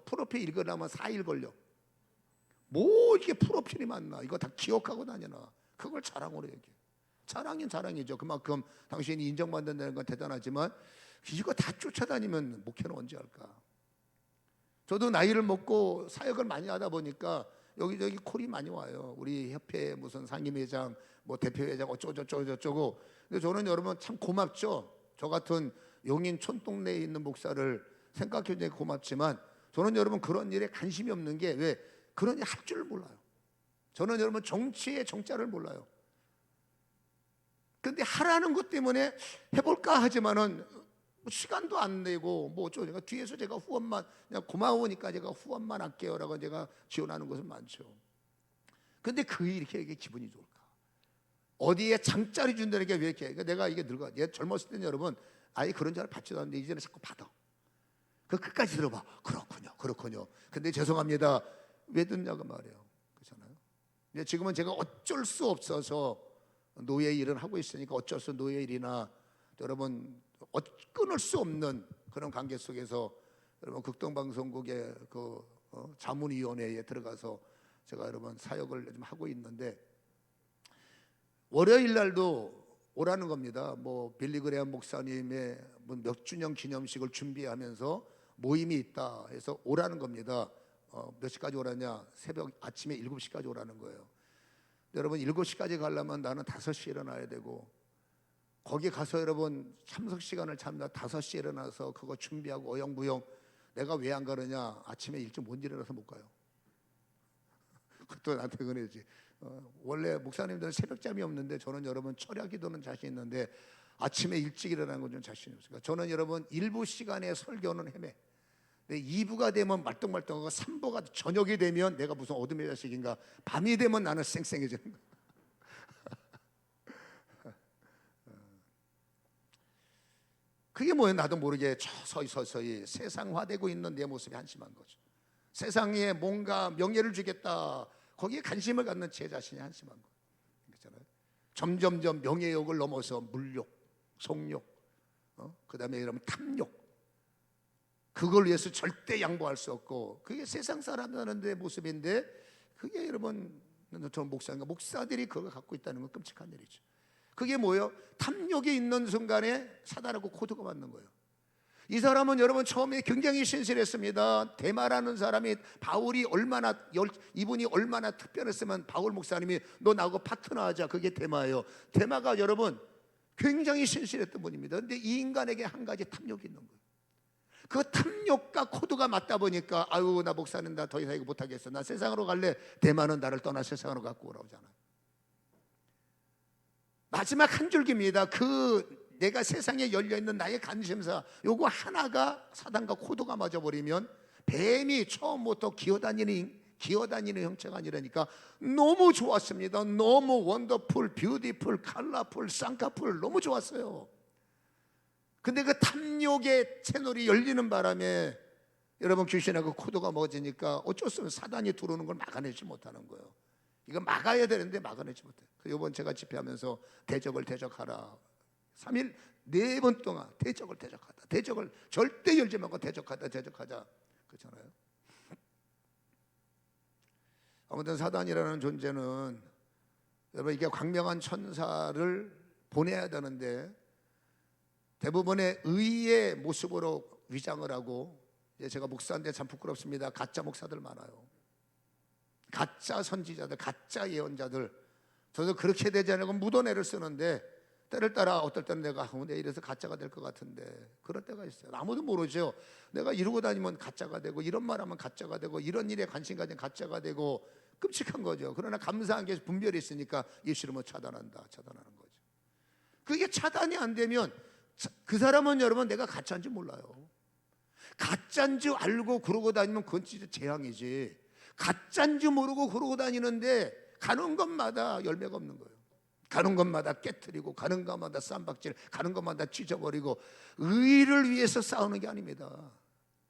프로필 읽으려면 4일 걸려. 뭐 이게 프로필이 맞나? 이거 다 기억하고 다니나? 그걸 자랑으로 얘기해. 자랑은 자랑이죠. 그만큼 당신이 인정받는다는 건 대단하지만 이거 다 쫓아다니면 목회는 언제 할까? 저도 나이를 먹고 사역을 많이 하다 보니까 여기저기 콜이 많이 와요. 우리 협회 무슨 상임회장, 뭐 대표회장 어쩌고저쩌고. 근데 저는 여러분 참 고맙죠. 저 같은 용인 촌동네에 있는 목사를 생각해 주니까 고맙지만 저는 여러분 그런 일에 관심이 없는 게 왜 그런 일 할 줄을 몰라요. 저는 여러분 정치의 정자를 몰라요. 근데 하라는 것 때문에 해볼까 하지만은 시간도 안 내고 뭐 어쩌고 뒤에서 제가 후원만 그냥 고마우니까 제가 후원만 할게요라고 제가 지원하는 것은 많죠. 근데 그 일이 이렇게 기분이 좋을까? 어디에 장짜리 준다는 게 왜 이렇게? 그러니까 내가 이게 늙어. 얘 젊었을 때는 여러분 아예 그런 줄 받지도 않는데 이제는 자꾸 받아. 그 끝까지 들어봐. 그렇군요. 근데 죄송합니다. 왜 듣냐고 말이에요. 그렇잖아요. 근데 지금은 제가 어쩔 수 없어서 노예 일을 하고 있으니까 어쩔 수 노예 일이나 여러분 끊을 수 없는 그런 관계 속에서 여러분 극동방송국의 그 자문위원회에 들어가서 제가 여러분 사역을 좀 하고 있는데 월요일 날도 오라는 겁니다. 뭐 빌리그레암 목사님의 몇 주년 기념식을 준비하면서 모임이 있다 해서 오라는 겁니다. 몇 시까지 오라냐? 새벽 아침에 7시까지 오라는 거예요. 여러분 7시까지 가려면 나는 5시에 일어나야 되고 거기 가서 여러분 참석 시간을 잡니다. 5시에 일어나서 그거 준비하고 어영부영. 내가 왜 안 가느냐? 아침에 일찍 못 일어나서 못 가요. 그것도 나한테 그러지. 원래 목사님들은 새벽잠이 없는데 저는 여러분 철야 기도는 자신 있는데 아침에 일찍 일어나는 건 좀 자신이 없으니까 저는 여러분 1부 시간에 설교는 헤매. 근데 2부가 되면 말똥말똥하고 3부가 저녁이 되면 내가 무슨 어둠의 자식인가. 밤이 되면 나는 쌩쌩해지는 거야. 그게 뭐예요? 나도 모르게 서서히 세상화되고 있는 내 모습이 한심한 거죠. 세상에 뭔가 명예를 주겠다 거기에 관심을 갖는 제 자신이 한심한 거예요. 그렇잖아요. 점점점 명예욕을 넘어서 물욕, 속욕, 그 다음에 이러면 탐욕, 그걸 위해서 절대 양보할 수 없고 그게 세상 사람들의 모습인데 그게 여러분 저는 목사들이 그걸 갖고 있다는 건 끔찍한 일이죠. 그게 뭐예요? 탐욕이 있는 순간에 사단하고 코드가 맞는 거예요. 이 사람은 여러분 처음에 굉장히 신실했습니다. 데마라는 사람이 이분이 얼마나 특별했으면 바울 목사님이 너 나하고 파트너하자. 그게 데마예요. 데마가 여러분 굉장히 신실했던 분입니다. 그런데 이 인간에게 한 가지 탐욕이 있는 거예요. 그 탐욕과 코드가 맞다 보니까 아유 나 목사는 나 더 이상 이거 못하겠어. 나 세상으로 갈래. 데마는 나를 떠나 세상으로 갖고 오라고 하잖아요. 마지막 한 줄기입니다. 내가 세상에 열려있는 나의 관심사 요거 하나가 사단과 코드가 맞아버리면 뱀이 처음부터 기어다니는 형체가 아니라니까 너무 좋았습니다. 너무 원더풀, 뷰티풀, 컬러풀, 쌍꺼풀 너무 좋았어요. 근데 그 탐욕의 채널이 열리는 바람에 여러분 귀신하고 코드가 먹어지니까 어쩔 수 없이 사단이 들어오는 걸 막아내지 못하는 거예요. 이거 막아야 되는데 막아내지 못해. 이번 제가 집회하면서 대적을 대적하라 3일 4번 동안 대적을 대적하다. 대적을 절대 열지 말고 대적하자. 그렇잖아요. 아무튼 사단이라는 존재는 여러분 이게 광명한 천사를 보내야 되는데 대부분의 의의 모습으로 위장을 하고 제가 목사인데 참 부끄럽습니다. 가짜 목사들 많아요. 가짜 선지자들, 가짜 예언자들. 저도 그렇게 되지 않으면 묻어내를 쓰는데 때를 따라 어떨 때는 내가 이래서 가짜가 될 것 같은데 그럴 때가 있어요. 아무도 모르죠. 내가 이러고 다니면 가짜가 되고 이런 말하면 가짜가 되고 이런 일에 관심 가진 가짜가 되고 끔찍한 거죠. 그러나 감사한 게 분별이 있으니까 예수를 차단하는 거죠. 그게 차단이 안 되면 그 사람은 여러분 내가 가짜인지 몰라요. 가짜인지 알고 그러고 다니면 그건 진짜 재앙이지. 가짜인지 모르고 그러고 다니는데 가는 것마다 열매가 없는 거예요. 가는 것마다 깨트리고 가는 것마다 쌈박질, 가는 것마다 찢어버리고 의를 위해서 싸우는 게 아닙니다.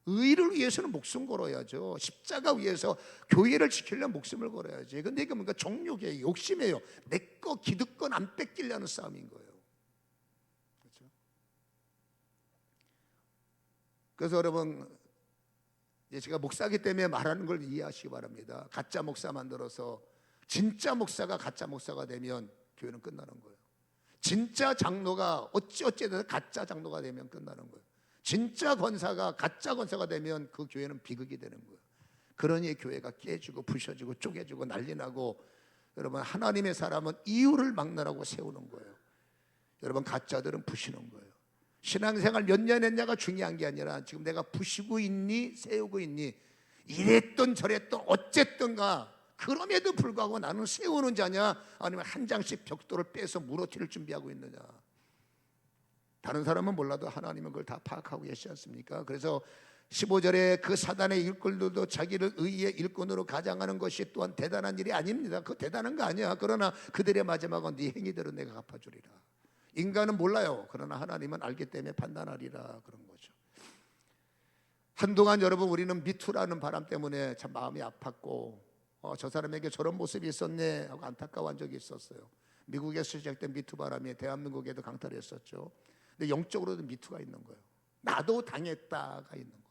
의를 위해서는 목숨 걸어야죠. 십자가 위해서 교회를 지키려면 목숨을 걸어야지. 근데 이게 뭔가 정욕이에요. 욕심이에요. 내 거 기득권 안 뺏기려는 싸움인 거예요. 그렇죠? 그래서 여러분 제가 목사기 때문에 말하는 걸 이해하시기 바랍니다. 가짜 목사 만들어서 진짜 목사가 가짜 목사가 되면 교회는 끝나는 거예요. 진짜 장로가 어찌어찌해서 가짜 장로가 되면 끝나는 거예요. 진짜 권사가 가짜 권사가 되면 그 교회는 비극이 되는 거예요. 그러니 교회가 깨지고 부셔지고 쪼개지고 난리 나고, 여러분 하나님의 사람은 이유를 막나라고 세우는 거예요. 여러분 가짜들은 부시는 거예요. 신앙생활 몇 년 했냐가 중요한 게 아니라 지금 내가 부시고 있니 세우고 있니, 이랬던 저랬던 어쨌든가 그럼에도 불구하고 나는 세우는 자냐, 아니면 한 장씩 벽돌을 빼서 무너뜨릴 준비하고 있느냐. 다른 사람은 몰라도 하나님은 그걸 다 파악하고 계시지 않습니까? 그래서 15절에 그 사단의 일꾼들도 자기를 의의 일꾼으로 가장하는 것이 또한 대단한 일이 아닙니다. 그거 대단한 거 아니야. 그러나 그들의 마지막은 네 행위대로 내가 갚아주리라. 인간은 몰라요. 그러나 하나님은 알기 때문에 판단하리라, 그런 거죠. 한동안 여러분 우리는 미투라는 바람 때문에 참 마음이 아팠고, 저 사람에게 저런 모습이 있었네 하고 안타까워한 적이 있었어요. 미국에서 시작된 미투 바람이 대한민국에도 강탈했었죠. 근데 영적으로도 미투가 있는 거예요. 나도 당했다가 있는 거예요.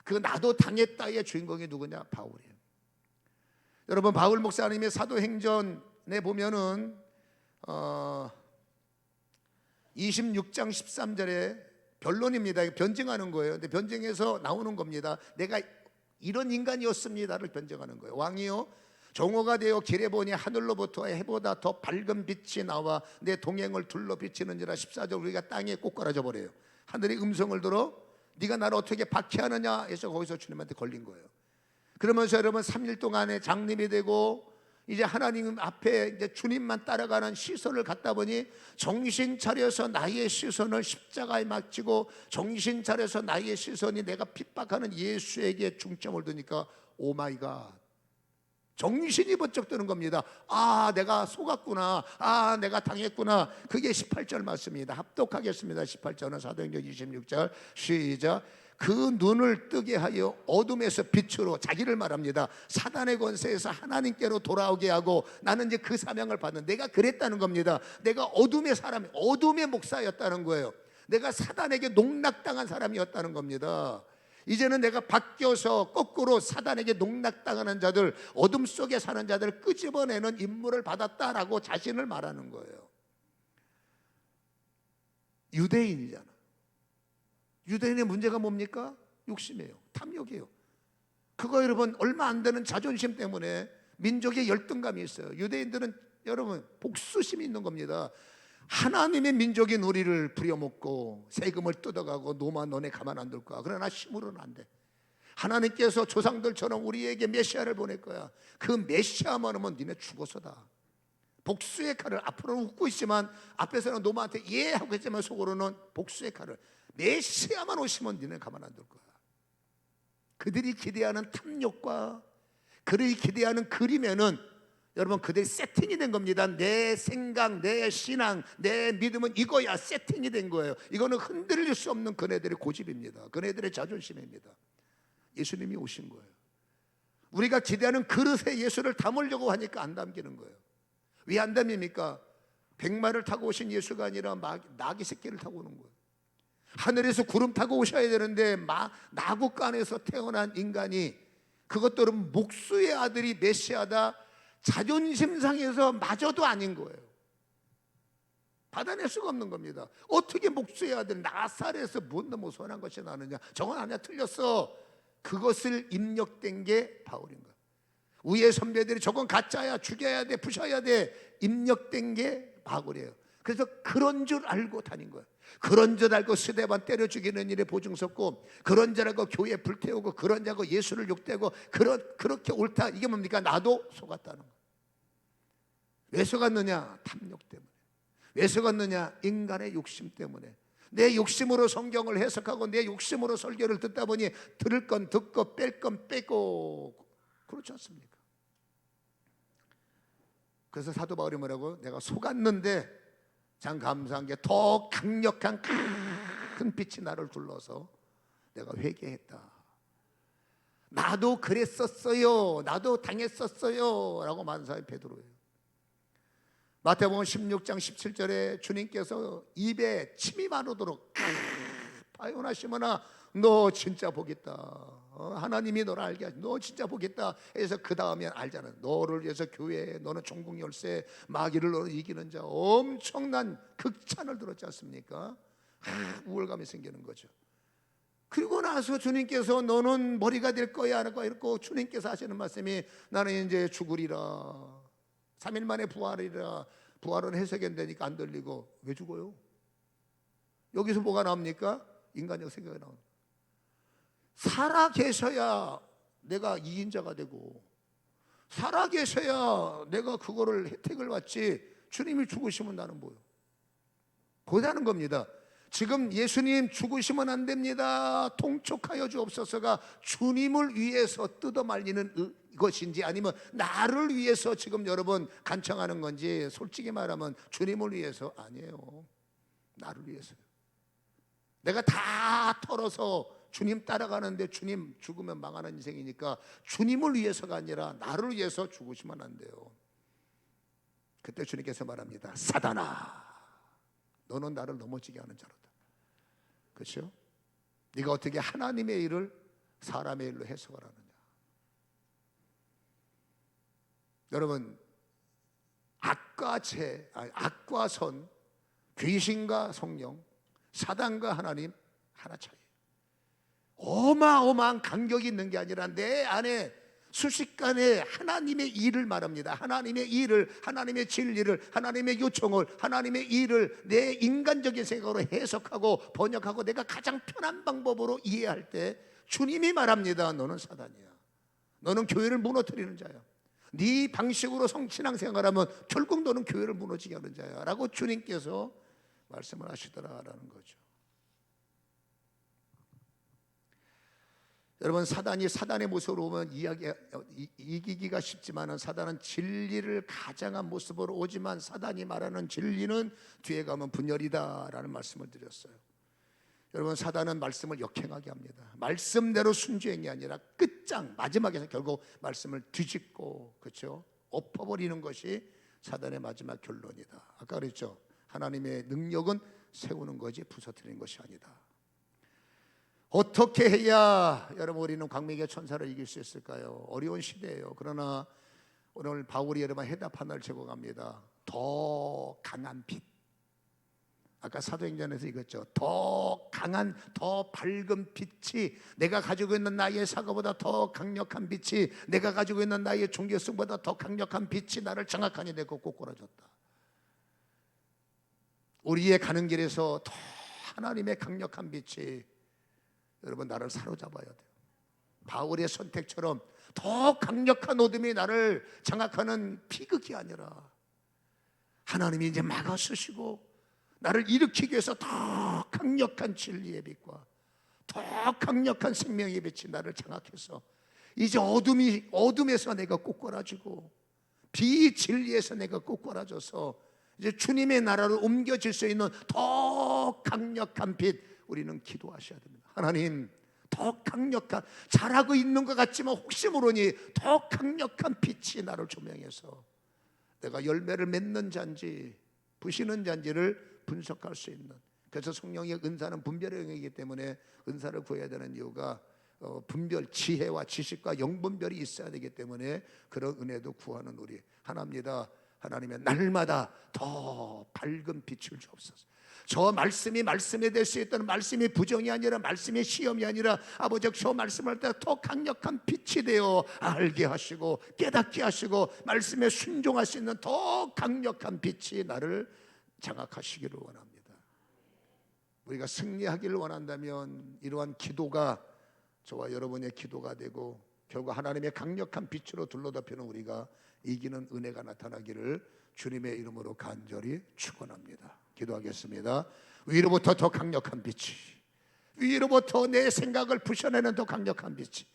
그 나도 당했다의 주인공이 누구냐? 바울이에요. 여러분 바울 목사님의 사도행전에 보면은 26장 13절에 변론입니다. 변증하는 거예요. 근데 변증해서 나오는 겁니다. 내가 이런 인간이었습니다를 변증하는 거예요. 왕이요 정오가 되어 길에 보니 하늘로부터 해보다 더 밝은 빛이 나와 내 동행을 둘러 비치는지라. 14절 우리가 땅에 꼬꾸라져 버려요. 하늘이 음성을 들어 네가 나를 어떻게 박해하느냐 해서 거기서 주님한테 걸린 거예요. 그러면서 여러분 3일 동안에 장님이 되고 이제 하나님 앞에 이제 주님만 따라가는 시선을 갖다 보니 정신 차려서 나의 시선을 십자가에 맞추고 정신 차려서 나의 시선이 내가 핍박하는 예수에게 중점을 두니까 오 마이 갓, 정신이 번쩍 드는 겁니다. 아 내가 속았구나, 아 내가 당했구나. 그게 18절 말씀입니다. 합독하겠습니다. 18절은 사도행전 26절 시작. 그 눈을 뜨게 하여 어둠에서 빛으로, 자기를 말합니다. 사단의 권세에서 하나님께로 돌아오게 하고, 나는 이제 그 사명을 받는, 내가 그랬다는 겁니다. 내가 어둠의 사람, 어둠의 목사였다는 거예요. 내가 사단에게 농락당한 사람이었다는 겁니다. 이제는 내가 바뀌어서 거꾸로 사단에게 농락당하는 자들, 어둠 속에 사는 자들을 끄집어내는 임무를 받았다라고 자신을 말하는 거예요. 유대인이잖아. 유대인의 문제가 뭡니까? 욕심이에요. 탐욕이에요. 그거 여러분 얼마 안 되는 자존심 때문에 민족의 열등감이 있어요. 유대인들은 여러분 복수심이 있는 겁니다. 하나님의 민족인 우리를 부려먹고 세금을 뜯어가고 노마 너네 가만 안 둘 거야. 그러나 힘으로는 안 돼. 하나님께서 조상들처럼 우리에게 메시아를 보낼 거야. 그 메시아만 오면 니네 죽어서다. 복수의 칼을, 앞으로는 웃고 있지만 앞에서는 노마한테 예 하고 있지만 속으로는 복수의 칼을, 메시아만 오시면 니네 가만 안 둘 거야. 그들이 기대하는 탐욕과 그들이 기대하는 그림에는 여러분 그들이 세팅이 된 겁니다. 내 생각, 내 신앙, 내 믿음은 이거야. 세팅이 된 거예요. 이거는 흔들릴 수 없는 그네들의 고집입니다. 그네들의 자존심입니다. 예수님이 오신 거예요. 우리가 기대하는 그릇에 예수를 담으려고 하니까 안 담기는 거예요. 왜 안 담깁니까? 백마를 타고 오신 예수가 아니라 나귀 새끼를 타고 오는 거예요. 하늘에서 구름 타고 오셔야 되는데 나국간에서 태어난 인간이, 그것들은 목수의 아들이 메시아다, 자존심 상해서 마저도 아닌 거예요. 받아낼 수가 없는 겁니다. 어떻게 목수의 아들 나사렛에서 뭔 너무 선한 것이 나느냐, 저건 아니야, 틀렸어. 그것을 입력된 게 바울인 거예요. 위의 선배들이 저건 가짜야, 죽여야 돼, 부셔야 돼, 입력된 게 바울이에요. 그래서 그런 줄 알고 다닌 거예요. 그런 줄 알고 스데반 때려 죽이는 일에 보증 섰고, 그런 줄 알고 교회 불태우고, 그런 줄 알고 예수를 욕되고, 그렇게 옳다. 이게 뭡니까? 나도 속았다는 거예요. 왜 속았느냐? 탐욕 때문에. 왜 속았느냐? 인간의 욕심 때문에. 내 욕심으로 성경을 해석하고 내 욕심으로 설교를 듣다 보니 들을 건 듣고 뺄 건 빼고, 그렇지 않습니까? 그래서 사도 바울이 뭐라고? 내가 속았는데 참 감사한 게 더 강력한 큰 빛이 나를 둘러서 내가 회개했다. 나도 그랬었어요, 나도 당했었어요 라고 말하는 사람이 베드로예요. 마태복음 16장 17절에 주님께서 입에 침이 마르도록 바요나 시몬아 너 진짜 복 있다. 하나님이 너를 알게 하시. 너 진짜 보겠다 해서 그 다음에 알잖아. 너를 위해서 교회, 너는 천국 열쇠, 마귀를 너는 이기는 자. 엄청난 극찬을 들었지 않습니까? 우월감이 생기는 거죠. 그리고 나서 주님께서 너는 머리가 될 거야 이렇고 주님께서 하시는 말씀이 나는 이제 죽으리라, 3일 만에 부활이라. 부활은 해석이 안 되니까 안 들리고. 왜 죽어요? 여기서 뭐가 나옵니까? 인간적 생각이 나옵니다. 살아 계셔야 내가 이인자가 되고, 살아 계셔야 내가 그거를 혜택을 받지. 주님이 죽으시면 나는 뭐요? 보자는 겁니다. 지금 예수님 죽으시면 안 됩니다, 통촉하여 주옵소서가 주님을 위해서 뜯어말리는 것인지, 아니면 나를 위해서 지금 여러분 간청하는 건지, 솔직히 말하면 주님을 위해서 아니에요. 나를 위해서요. 내가 다 털어서 주님 따라가는데 주님 죽으면 망하는 인생이니까 주님을 위해서가 아니라 나를 위해서 죽으시면 안 돼요. 그때 주님께서 말합니다. 사단아, 너는 나를 넘어지게 하는 자로다. 그렇죠? 네가 어떻게 하나님의 일을 사람의 일로 해석을 하느냐. 여러분, 악과 선, 귀신과 성령, 사단과 하나님 하나 차이. 어마어마한 간격이 있는 게 아니라 내 안에 순식간에 하나님의 일을 말합니다. 하나님의 일을, 하나님의 진리를, 하나님의 요청을, 하나님의 일을 내 인간적인 생각으로 해석하고 번역하고 내가 가장 편한 방법으로 이해할 때 주님이 말합니다. 너는 사단이야. 너는 교회를 무너뜨리는 자야. 네 방식으로 신앙생활하면 결국 너는 교회를 무너지게 하는 자야 라고 주님께서 말씀을 하시더라라는 거죠. 여러분, 사단의 모습으로 보면 이기기가 쉽지만 사단은 진리를 가장한 모습으로 오지만 사단이 말하는 진리는 뒤에 가면 분열이다라는 말씀을 드렸어요. 여러분, 사단은 말씀을 역행하게 합니다. 말씀대로 순주행이 아니라 끝장 마지막에서 결국 말씀을 뒤집고, 그렇죠? 엎어버리는 것이 사단의 마지막 결론이다. 아까 그랬죠. 하나님의 능력은 세우는 거지 부서뜨리는 것이 아니다. 어떻게 해야 여러분 우리는 광명의 천사를 이길 수 있을까요? 어려운 시대예요. 그러나 오늘 바울이 여러분 해답 하나를 제공합니다. 더 강한 빛. 아까 사도행전에서 읽었죠. 더 강한, 더 밝은 빛이, 내가 가지고 있는 나의 사고보다 더 강력한 빛이, 내가 가지고 있는 나의 종교성보다 더 강력한 빛이 나를 정확하게 내고 꼬꾸라졌다. 우리의 가는 길에서 더 하나님의 강력한 빛이 여러분 나를 사로잡아야 돼요. 바울의 선택처럼 더 강력한 어둠이 나를 장악하는 비극이 아니라 하나님이 이제 막아서시고 나를 일으키기 위해서 더 강력한 진리의 빛과 더 강력한 생명의 빛이 나를 장악해서 이제 어둠에서 내가 꼬꾸라지고 비진리에서 내가 꼬꾸라져서 이제 주님의 나라로 옮겨질 수 있는 더 강력한 빛, 우리는 기도하셔야 됩니다. 하나님, 더 강력한, 잘하고 있는 것 같지만 혹시 모르니 더 강력한 빛이 나를 조명해서 내가 열매를 맺는 잔지 부시는 잔지를 분석할 수 있는, 그래서 성령의 은사는 분별의 영역이기 때문에 은사를 구해야 되는 이유가 분별, 지혜와 지식과 영분별이 있어야 되기 때문에 그런 은혜도 구하는 우리 하나입니다. 하나님의 날마다 더 밝은 빛을 주옵소서. 저 말씀이 말씀이 될 수 있다는, 말씀이 부정이 아니라 말씀이 시험이 아니라 아버지 저 말씀할 때 더 강력한 빛이 되어 알게 하시고 깨닫게 하시고 말씀에 순종할 수 있는 더 강력한 빛이 나를 장악하시기를 원합니다. 우리가 승리하기를 원한다면 이러한 기도가 저와 여러분의 기도가 되고 결국 하나님의 강력한 빛으로 둘러덮이는 우리가 이기는 은혜가 나타나기를 주님의 이름으로 간절히 축원합니다. 기도하겠습니다. 위로부터 더 강력한 빛이, 위로부터 내 생각을 부셔내는 더 강력한 빛이,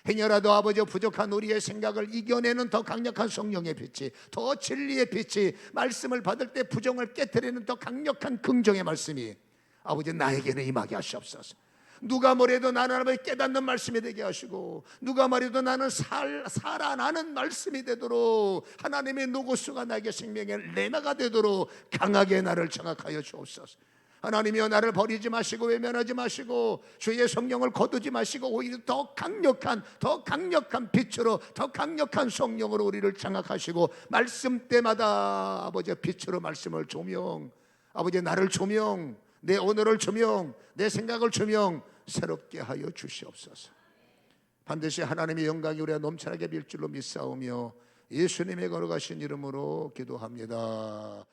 행여라도 아버지 부족한 우리의 생각을 이겨내는 더 강력한 성령의 빛이, 더 진리의 빛이, 말씀을 받을 때 부정을 깨트리는 더 강력한 긍정의 말씀이 아버지 나에게는 임하게 하시옵소서. 누가 뭐래도 나는 깨닫는 말씀이 되게 하시고 누가 말해도 나는 살아나는 말씀이 되도록 하나님의 노고수가 나에게 생명의 레마가 되도록 강하게 나를 장악하여 주옵소서. 하나님이여, 나를 버리지 마시고 외면하지 마시고 주의 성령을 거두지 마시고 오히려 더 강력한 빛으로, 더 강력한 성령으로 우리를 장악하시고 말씀 때마다 아버지 빛으로 말씀을 조명, 아버지 나를 조명, 내 오늘을 조명, 내 생각을 조명 새롭게 하여 주시옵소서. 반드시 하나님의 영광이 우리가 넘쳐나게 빌 줄로 믿사오며 예수님의 걸어가신 이름으로 기도합니다.